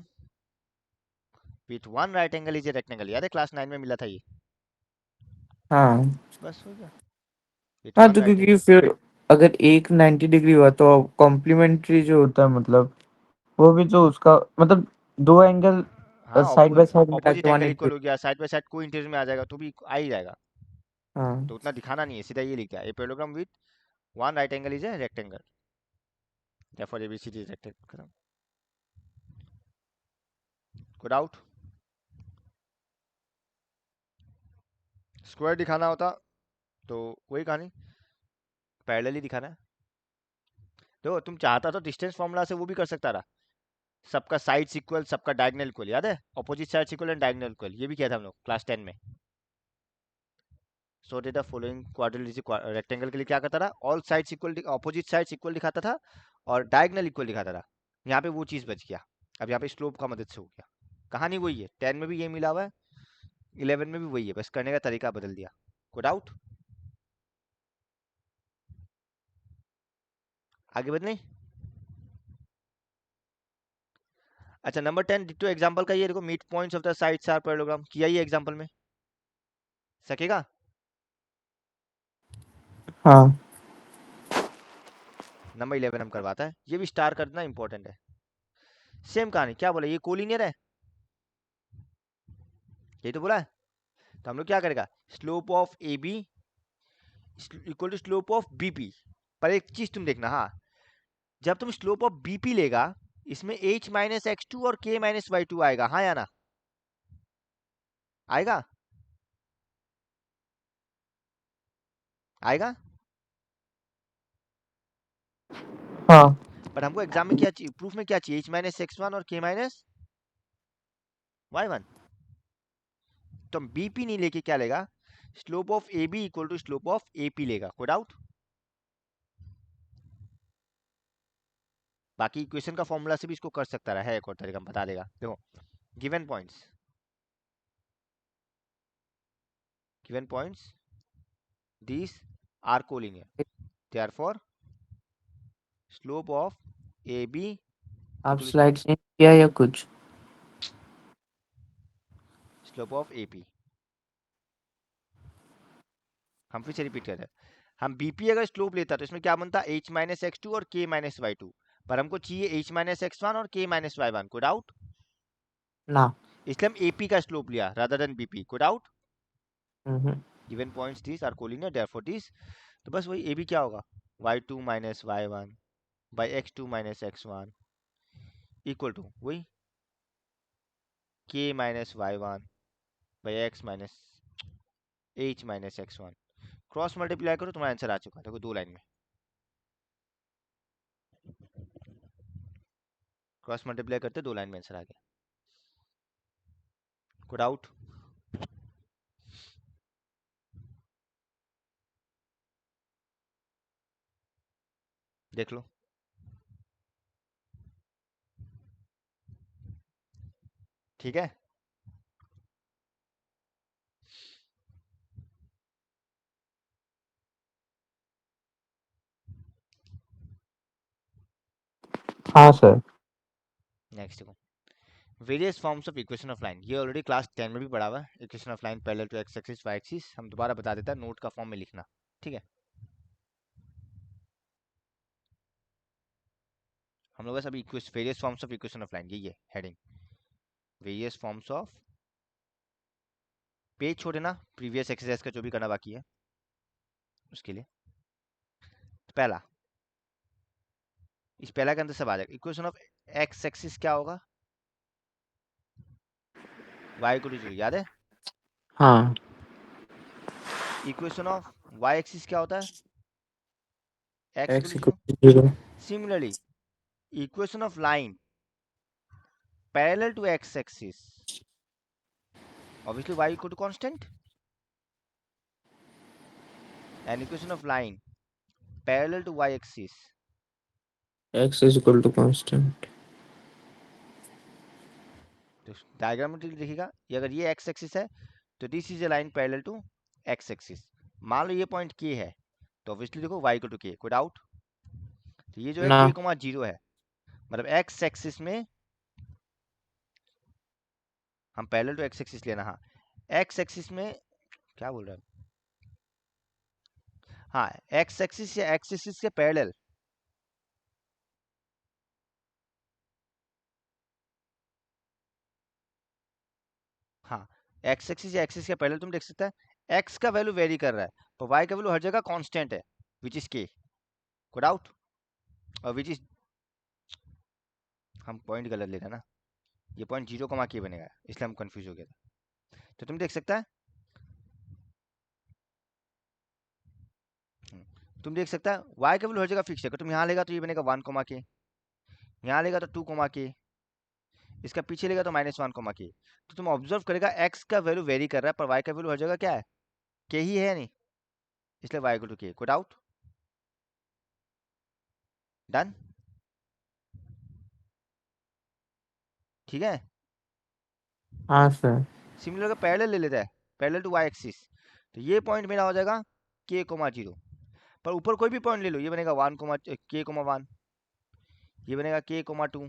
with one right angle is a rectangle, याद है क्लास 9 में मिला था ये, हाँ बस हो गया, with हाँ। one तो right क्योंकि angle। फिर अगर एक 90 डिग्री हुआ तो कॉम्प्लीमेंट्री जो होता है, मतलब वो भी तो उसका मतलब दो एंगल हाँ साइड बाय साइड मिला ऑपोजिट के वन एंगल इक्वल एट्टी। हो गया, साइड बाय साइड कोई इंटीरियर में आ जाएगा तो भी आ ही जाएगा, हाँ तो उतना दिखाना नहीं है, सीधा ये लिख दिया, a parallelogram with one right angle is a rectangle, therefore ABCD is rectangle, खत्म। कोई डाउट, स्क्वायर दिखाना होता तो वही कहानी, पैरेलल ही दिखाना है। देखो तुम चाहता तो डिस्टेंस फॉर्मूला से वो भी कर सकता रहा, सबका साइड्स इक्वल सबका डायगोनल इक्वल, याद है opposite sides equal and diagonal equal, ये भी किया था हम लोग क्लास 10 में। So the following quadrilateral rectangle के लिए क्या करता था, all sides equal opposite sides equal दिखाता था और डायगोनल इक्वल दिखाता था, यहाँ पे वो चीज बच गया। अब यहाँ पे स्लोप का मदद से हो गया, कहानी वही है, 10 में भी ये मिला हुआ है, 11 में भी वही है, बस करने का तरीका बदल दिया। कोई डाउट, आगे बढ़ने। अच्छा नंबर 10 डिट्टो एग्जांपल का ये देखो, mid points of the sides are parallelogram, किया ये एग्जांपल में, सकेगा। हाँ नंबर 11 हम करवाता है, ये भी स्टार करना इंपॉर्टेंट है। सेम कहानी, क्या बोला, ये कोलिनियर है, यही तो बोला है, तो हम लोग क्या करेगा, slope of A B equal to slope of BP. पर एक चीज तुम देखना, हाँ जब तुम स्लोप ऑफ बीपी लेगा इसमें h माइनस एक्स टू और k माइनस वाई टू आएगा, हाँ या ना? आएगा? आएगा? हाँ। पर हमको एग्जाम में क्या चाहिए, प्रूफ में क्या चाहिए? h माइनस एक्स वन और k माइनस वाई वन। तो हम बीपी नहीं लेके क्या लेगा, slope of A B equal to slope of A P लेगा। कोई डाउट? बाकी इक्वेशन का फॉर्मूला से भी इसको कर सकता है एक और तरीका, हम बता देगा। देखो, given points, given points these are collinear, therefore slope of AB आप equal to स्लाइड चेंज किया या कुछ? slope of AP। हम फिर से रिपीट कर रहे हैं, हम बीपी अगर स्लोप लेता तो इसमें क्या बनता, h माइनस एक्स टू और k माइनस वाई टू, पर हमको चाहिए h माइनस एक्स वन और k माइनस वाई वन। कोई डाउट? ना। इसलिए हम AP का स्लोप लिया रादर देन बीपी। कोई doubt? Hmm. Given points this are collinear therefore this, तो बस वही AB क्या होगा, y2 minus Y one by x2 minus X one equal to वही k minus Y one by x minus h minus X one. Cross multiply करो, तुम्हारा answer आ चुका है। देखो दो लाइन में क्रॉस मल्टीप्लाई करते दो लाइन में आंसर आ गया। कोई डाउट? देख लो। ठीक है, हाँ सर। नेक्स्ट देखो, various forms of equation of line. ये ऑलरेडी क्लास 10 में भी पढ़ा हुआ है, equation of line parallel to X axis Y axis. हम दोबारा बता देता है, नोट का फॉर्म में लिखना। ठीक है, हम लोग बस अभी various forms of equation of line, यही है heading, various forms of. Page छोड़ देना, प्रीवियस एक्सरसाइज का जो भी करना बाकी है उसके लिए। पहला, इस पहला के अंदर सब आ जाएगा। इक्वेशन ऑफ एक्स एक्सिस क्या होगा, वाई इक्वल टू जीरो, याद है? हाँ। इक्वेशन ऑफ वाई एक्सिस क्या होता है, X equal X two equal zero. Two zero. Similarly equation of line parallel to X axis, obviously y equal to constant, and equation of line parallel to y axis, X is equal to constant. तो diagram में देखिएगा, ये अगर ये x axis है तो this is a line parallel to x axis. मान लो ये पॉइंट k है, तो ऑब्वियसली देखो y इक्वल टू k। कोई डाउट? तो ये जो है ना। k कोमा जीरो है, मतलब x एक्सिस में हम पैरेलल टू x एक्सिस लेना। हाँ, x एक्सिस में क्या बोल रहा है, हाँ x एक्सिस या x एक्सिस के पैरेलल। हाँ, x एक्सिस या एक्सिस के पैरेलल तुम देख सकते हैं, x का वैल्यू वेरी कर रहा है, पर y का वैल्यू हर जगह कांस्टेंट है, विच इज k। कोई डाउट? और विच इज, हम पॉइंट गलत ले रहे हैं ना, ये पॉइंट जीरो कमा के बनेगा, इसलिए हम कंफ्यूज हो गया था। तो तुम देख सकता है, तुम देख सकता है y का वैल्यू हर जगह फिक्स है। अगर तुम यहाँ लेगा तो ये बनेगा वन कमा के, यहाँ लेगा तो टू कमा के, इसका पीछे लेगा तो माइनस वन कमा के। तो तुम ऑब्जर्व करेगा x का वैल्यू वेरी कर रहा है, पर y का वैल्यू हर जगह क्या है, के ही है नहीं, इसलिए y इक्वल टू के। कोई डाउट? डन? ठीक है, हाँ सर। सिमिलर का पैरेलल ले लेता है, पैरेलल टू y एक्सिस, तो ये पॉइंट मेरा हो जाएगा k कोमा जीरो। पर ऊपर कोई भी पॉइंट ले लो, ये बनेगा वन कोमा के कोमा वन, ये बनेगा के कोमा टू,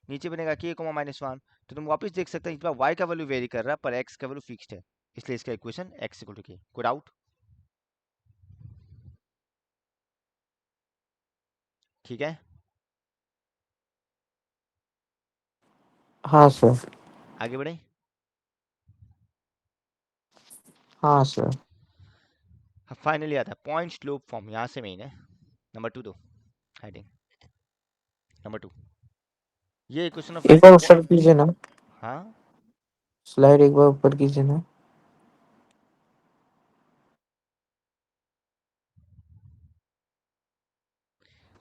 नीचे बनेगा के कोमा माइनस वन। तो तुम वापस देख सकते हैं, इस बार y का वैल्यू वेरी कर रहा है, पर x का वैल्यू फिक्स्ड है, इसलिए इसका इक्वेशन x इक्वल टू के। कोई डाउट? ठीक है, हाँ सर। आगे बढ़े। हाँ सर। फाइनली आता है पॉइंट स्लोप फॉर्म, यहाँ से मेन है। नंबर टू दो हेडिंग, नंबर टू, ये इक्वेशन ऑफ एक लाइन बार का ऊपर कीजिए ना, हाँ स्लाइड एक बार ऊपर कीजिए ना।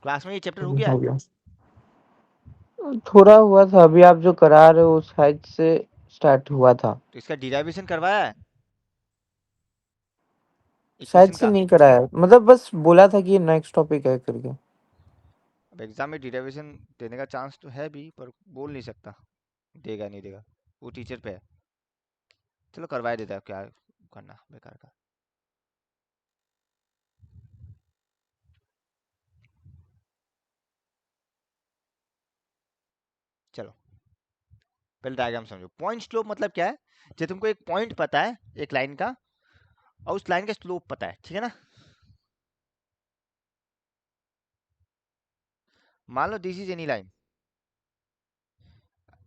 क्लास में ये चैप्टर हो गया हो है। गया। थोड़ा हुआ था, अभी आप जो करा रहे हो उस साइड से स्टार्ट हुआ था। तो इसका डिराइवेशन करवाया है शायद इक्वेशन से का। नहीं कराया, मतलब बस बोला था कि ये नेक्स्ट टॉपिक है करके। अब एग्जाम में डिराइवेशन देने का चांस तो है भी, पर बोल नहीं सकता देगा नहीं देगा, वो टीचर पे है। चलो करवा देता है, क्या करना बेकार का। चलो पहले डायग्राम समझो। पॉइंट स्लोप मतलब क्या है, जब तुमको एक पॉइंट पता है एक लाइन का, और उस लाइन का स्लोप पता है, ठीक है ना। मान लो this is any line,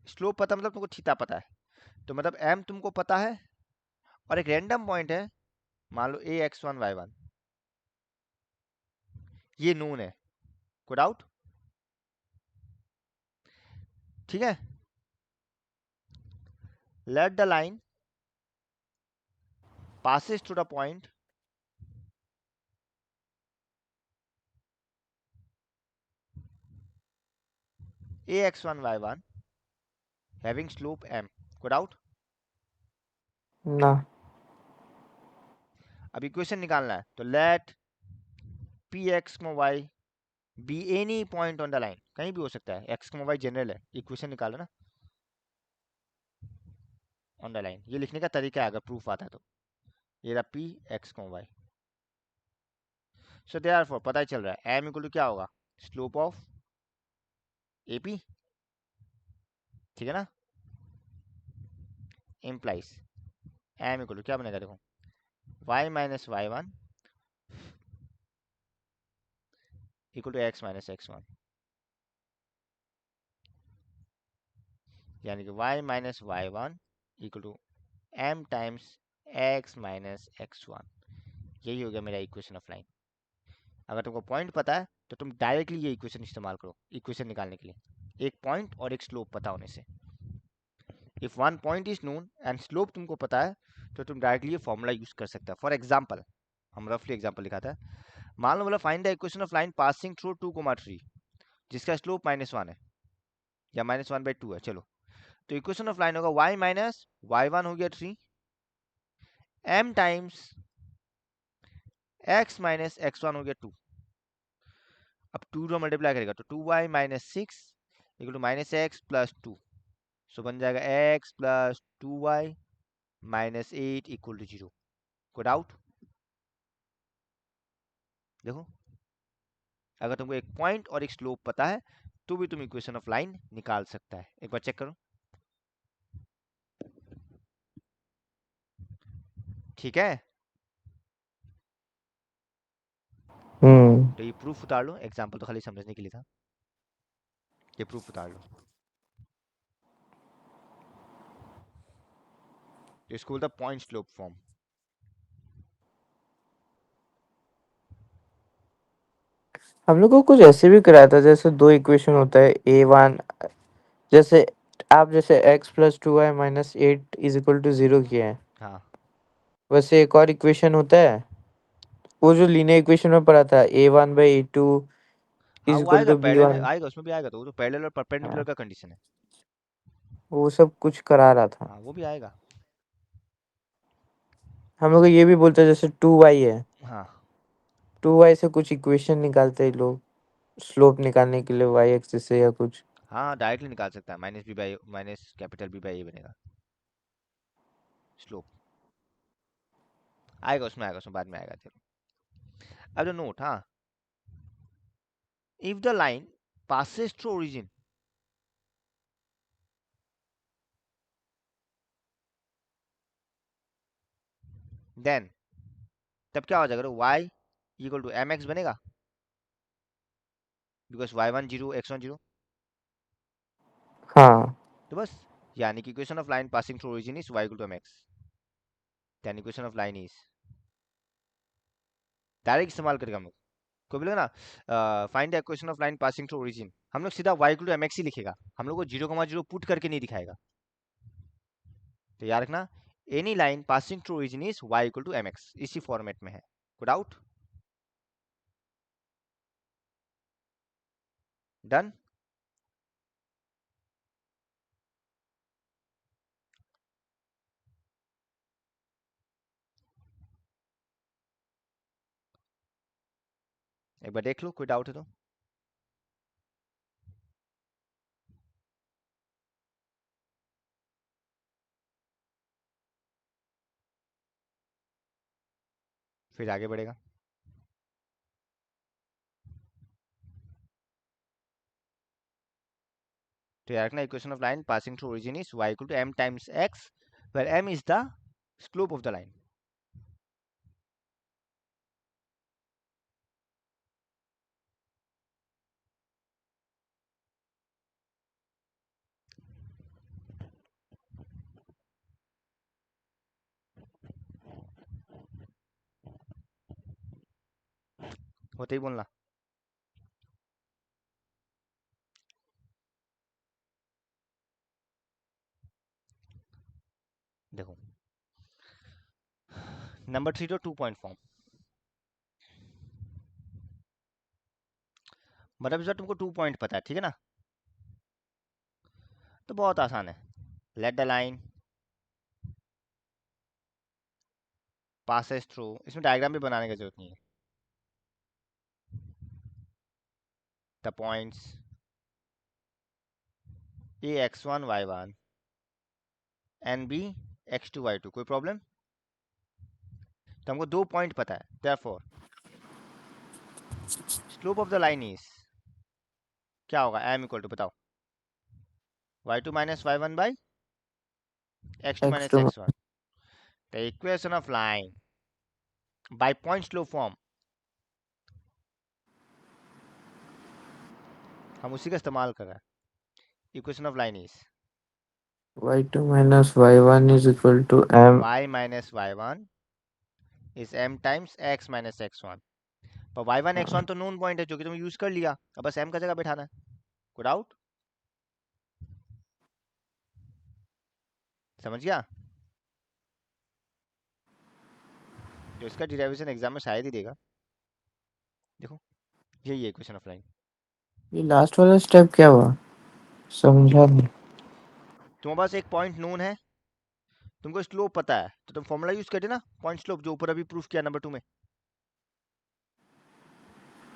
slope पता मतलब तुमको थीटा पता है, तो मतलब एम तुमको पता है, और एक रैंडम पॉइंट है, मान लो A X one Y one, ये नून है, कोई डाउट। ठीक है, let the line passes to the point ax1y1 having slope m, कोई डाउट। ना। अब इक्वेशन निकालना है, तो let P X Y be any point on the line, कहीं भी हो सकता है, एक्स वाई जनरल है, इक्वेशन निकालो ना ऑन द लाइन। ये लिखने का तरीका है अगर प्रूफ आता है तो। ये रहा P X Y, so therefore पता ही चल रहा है एम इक्वल टू क्या होगा, स्लोप ऑफ ए पी, ठीक है ना। इम्प्लाइज एम इक्वल टू क्या बनेगा, देखो Y minus Y one equal to X minus X one, यानी कि Y minus Y one equal to M times X minus X one. यही हो गया मेरा इक्वेशन ऑफ लाइन। अगर तुमको पॉइंट पता है तो तुम डायरेक्टली ये इक्वेशन इस्तेमाल करो इक्वेशन निकालने के लिए, एक पॉइंट और एक स्लोप पता होने से। If one point is known and slope तुमको पता है, तो तुम डायरेक्टली ये फॉर्मूला यूज कर सकते हो। फॉर एग्जाम्पल, हम रफली एग्जाम्पल लिखा था, मान लो बोला find the equation of line passing through 2,3 जिसका स्लोप -1 है या -1/2 है। चलो, तो इक्वेशन ऑफ लाइन होगा y माइनस वाई वन हो गया 3 m times x minus X one हो गया 2। अब 2 रो मल्टीप्लाई करेगा तो 2y minus six equal to minus X plus two, so बन जाएगा x plus 2y minus eight equal to 0। कोई डाउट। देखो, अगर तुमको एक पॉइंट और एक स्लोप पता है तो भी तुम इक्वेशन ऑफ लाइन निकाल सकता है। एक बार चेक करो, ठीक है। तो ये प्रूफ उतार लो, एग्जाम्पल तो खाली समझने के लिए था, ये प्रूफ उतार लो। तो इसको बोलता है पॉइंट स्लोप फॉर्म। हम लोग को कुछ ऐसे भी कराया था, जैसे दो इक्वेशन होता है a1, जैसे आप जैसे x plus 2y minus 8 is equal to 0 किए हैं, हाँ वैसे एक और इक्वेशन होता है, वो जो लीनियर इक्वेशन में पढ़ा था a1/a2 हाँ, इज वो इक्वल आएगा टू पैरेलल में, b1। आएगा उसमें भी आएगा, तो वो तो पैरेलल और परपेंडिकुलर हाँ, का कंडीशन है। वो सब कुछ करा रहा था। हाँ वो भी आएगा। हम लोग को ये भी बोलते हैं, जैसे 2y है, हाँ 2y से कुछ इक्वेशन निकालते हैं लोग स्लोप निकालने के लिए y एक्सिस से या कुछ। हाँ डायरेक्टली निकाल सकता है, minus B by minus capital B by A बनेगा स्लोप। आएगा उसमें, आएगा उसमें बाद में आएगा। चलो अब जो नोट, हाँ, if the line passes through origin, then तब क्या हो जाएगा, y equal to M X बनेगा, because Y one zero X one zero. हाँ। तो बस, यानी कि equation of line passing through origin is y equal to M X, then equation of line is, direct इस्तेमाल करेगा हम लोग। कोई बोलेगा ना find the equation of line passing through origin, हम लोग सीधा y टू एम एक्स ही लिखेगा, हम लोग को 0,0 पुट करके नहीं दिखाएगा। तो याद रखना, any line passing through origin is y equal to M X, इसी फॉर्मेट में है। कोई डाउट? डन। एक बार देख लो, कोई डाउट है तो। फिर आगे बढ़ेगा। तो याद रखना, equation of line passing through origin is y equal to m times x, where m is the slope of the line. होते ही बोलना। देखो, नंबर 3 तो 2 पॉइंट फॉर्म, मतलब इस बार तुमको 2 पॉइंट पता है, ठीक है ना? तो बहुत आसान है। Let the line passes through, इसमें डायग्राम भी बनाने की जरूरत नहीं है। The points A x1 y1 and B x2 y2। कोई प्रॉब्लम? तो हमको 2 पॉइंट पता है, therefore slope of the line is, क्या होगा, m इक्वल टू, बताओ, y2 minus y1 by x2 X minus two. x1। The equation of line by point slope form, हम उसी का इस्तेमाल कर रहे हैं। Equation of line is y2 minus y1 is equal to m। y minus y1 is m times x minus x1। पर y1 x1 तो known point है जो कि तुम यूज कर लिया, अब बस m का जगह बैठाना है। कोई डाउट? समझ गया? जो इसका डिराइवेशन एग्जाम में शायद ही देगा। देखो, यही है इक्वेशन ऑफ लाइन। ये लास्ट वाला स्टेप क्या हुआ, समझा नहीं। तुम्हारे पास एक पॉइंट नोन है, तुमको स्लोप पता है, तो तुम फॉर्मूला यूज करते ना, पॉइंट स्लोप, जो ऊपर अभी प्रूफ किया नंबर 2 में।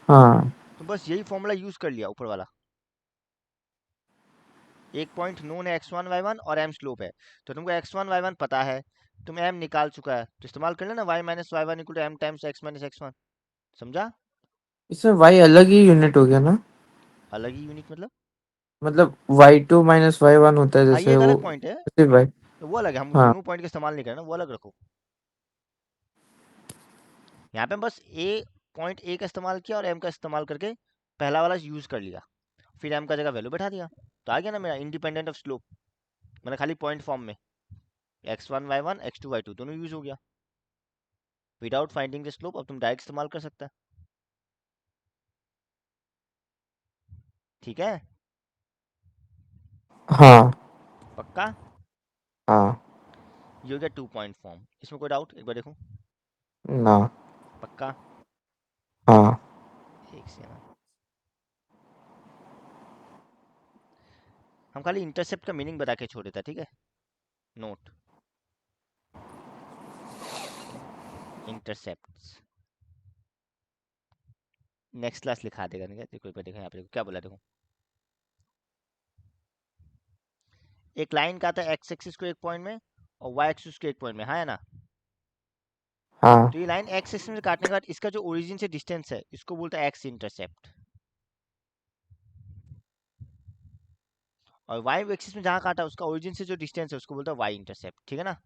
हाँ। तुम बस यही फॉर्मूला यूज कर लिया ऊपर वाला। एक पॉइंट नोन है x1 y1 और m स्लोप है, तो तुमको x1 y1 पता है, तुम m निकाल चुका है, तो इस्तेमाल कर लेना y minus y1 equal to m times x minus x1। समझा? इसमें y अलग ही यूनिट हो गया ना। अलग ही यूनिट मतलब? मतलब y2 माइनस y1 होता है हाँ, ये जैसे एक वो, अलग पॉइंट है, सिर्फ y। तो वो अलग है, हम हाँ। दोनों पॉइंट का इस्तेमाल नहीं करना, वो अलग रखो। यहाँ पे हम बस पॉइंट ए का इस्तेमाल किया और m का इस्तेमाल करके पहला वाला यूज कर लिया, फिर m का जगह वैल्यू बैठा दिया, तो आ गया ना मेरा इंडिपेंडेंट ऑफ स्लोप। मैंने खाली पॉइंट फॉर्म में x1 y1 x2 y2 दोनों यूज हो गया, विदाउट फाइंडिंग द स्लोप। अब तुम डायरेक्ट इस्तेमाल कर सकता है। ठीक है? हाँ। पक्का? हाँ। ये हो गया 2 पॉइंट फॉर्म, इसमें कोई डाउट? एक बार देखो। ना। पक्का? हाँ। एक से ना, हम खाली इंटरसेप्ट का मीनिंग बता के छोड़ देता, ठीक है? नोट, इंटरसेप्ट नेक्स्ट क्लास लिखा देगा। नहीं, देखो एक बार देखो यहाँ पे, देखो क्या बोला, देखो एक लाइन का आता है एक्स एक्सिस को एक पॉइंट में और वाई एक्सिस को एक पॉइंट में, हाँ है ना? हाँ। तो ये लाइन एक्स एक्सिस में काटने के बाद इसका जो ओरिजिन से डिस्टेंस है, इसको बोलता है एक्स इंटरसेप्ट। और वाई एक्सिस में जहाँ काटा उसका ओरिजिन से जो डिस्टेंस है उसको बोलता है वाई इंटरसेप्ट, ठीक है ना?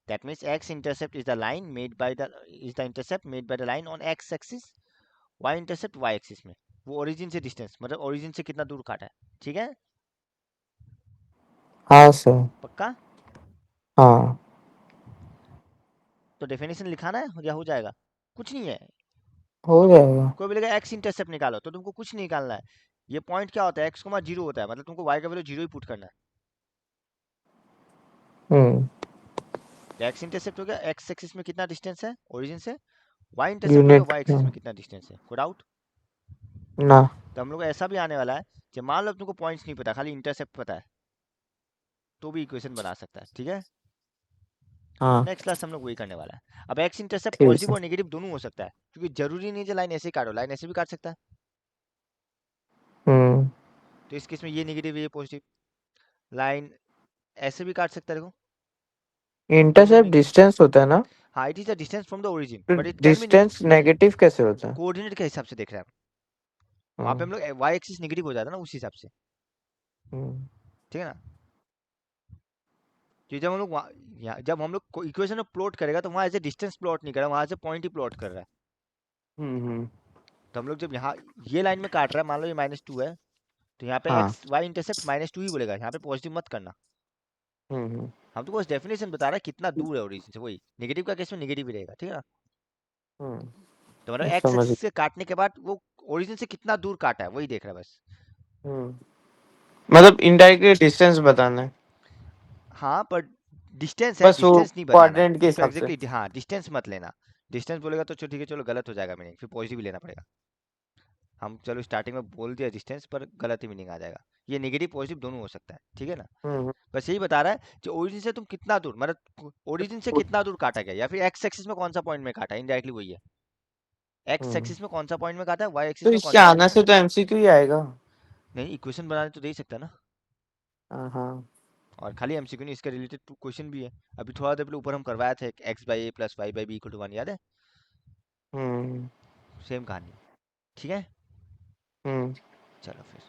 That means X intercept is the line made by the, is the intercept made by the line on X axis, Y intercept Y axis में, वो ओरिजिन से डिस्टेंस, मतलब ओरिजिन से कितना दूर काटा है। ठीक है? हाँ सर। पक्का? हाँ। तो डेफिनेशन लिखाना है या हो जाएगा? कुछ नहीं है। हो कोई बोले, जाएगा। कोई बोलेगा एक्स इंटरसेप्ट निकालो, तो तुमको कुछ नहीं निकालना है, ये पॉइंट क्या होता है, एक्स कोमा जीरो होता है, मतलब तुमको वाई का वैल्यू जीरो ही पुट करना है। हम्म। तो एक्स इंटरसेप्ट हो गया, एक्स एक्सिस में कितना डिस्टेंस है ओरिजिन से, वाई इंटरसेप्ट हो गया यूनिट। वाई एक्सिस में कितना डिस्टेंस है। कोई डाउट? ना। तो हम लोग को ऐसा भी आने वाला है कि मान लो तुमको पॉइंट्स नहीं पता, खाली इंटरसेप्ट पता है, तो भी इक्वेशन बना सकता है, ठीक है। हाँ। नेक्स्ट क्लास हम लोग वही करने वाला है। अब एक्स इंटरसेप्ट ठीक पॉजिटिव है। और नेगेटिव दोनों हो सकता है, क्योंकि जरूरी नहीं है लाइन ऐसे ही काटो, लाइन ऐसे भी काट सकता है। हम्म। तो इस केस में ये नेगेटिव ये पॉजिटिव, लाइन ऐसे भी काट सकता है, देखो दोनों इंटरसेप्ट में। डिस्टेंस होता है ना? हाँ, it is the distance from the origin तो but it can be distance negative कैसे होता है? कोऑर्डिनेट के हिसाब से देख रहे हैं। वहां पे हम्म। हम लोग वाई एक्सिस नेगेटिव हो जाता है ना, उस हिसाब से, हम्म। ठीक है ना। कि जब हम लोग जब हम लोग इक्वेशन में प्लॉट करेगा तो वहां ऐसे डिस्टेंस प्लॉट नहीं कर रहा, वहां से पॉइंट ही प्लॉट कर रहा है। हम्म। तो हम लोग जब यहाँ ये लाइन में काट रहा है, मान लो ये -2 है, तो यहाँ पे हाँ। एक्स वाई इंटरसेप्ट -2 ही बोलेगा, यहाँ पे पॉजिटिव मत करना। हम्म। हम तो बस डेफिनेशन बता रहा है कितना दूर है ओरिजिन से, वही नेगेटिव का केस में नेगेटिव ही रहेगा, ठीक है ना। तो मतलब एक्स समझ। एक्सिस से काटने के बाद वो ओरिजिन से कितना दूर काटा है वही देख रहा है बस। हम्म। मतलब इनडायरेक्टली डिस्टेंस बताना है। हाँ पर डिस्टेंस है, बस वो डिस्टेंस नहीं बताना है। क्वाड्रेंट के उसको हिसाब से। एग्जैक्टली हाँ डिस्टेंस मत लेना। डिस्टेंस बोलेगा तो चलो ठीक है, चलो गलत हो जाएगा मीनिंग, फिर पॉजिटिव ही लेना पड़ेगा। हम चलो स्टार्टिंग में बोल दिया डिस्टेंस, पर गलत ही मीनिंग आ जाएगा। ये नेगेटिव पॉजिटिव दोनों हो सकता है, ठीक है ना। हम्म। बस यही बता रहा है कि ओरिजिन से तुम कितना दूर, मतलब ओरिजिन से कितना दूर काटा गया, या फिर एक्स एक्सिस में कौन सा पॉइंट में काटा, इनडायरेक्टली वही है। एक्स हम्म। एक्सिस में कौन सा पॉइंट में काटा है, वाई तो एक्सिस में कौन इसके सा पॉइंट आने में से काटा तो एमसीक्यू ही आएगा। है। नहीं, इक्वेशन बनाने तो दे ही सकता है ना। हाँ। और खाली एमसीक्यू नहीं, इसके रिलेटेड क्वेश्चन भी है। अभी थोड़ा देर पहले ऊपर हम करवाया था, X by A plus Y by B equal to 1, याद है। हम्म। सेम कहानी, ठीक है। हम्म। चलो फिर।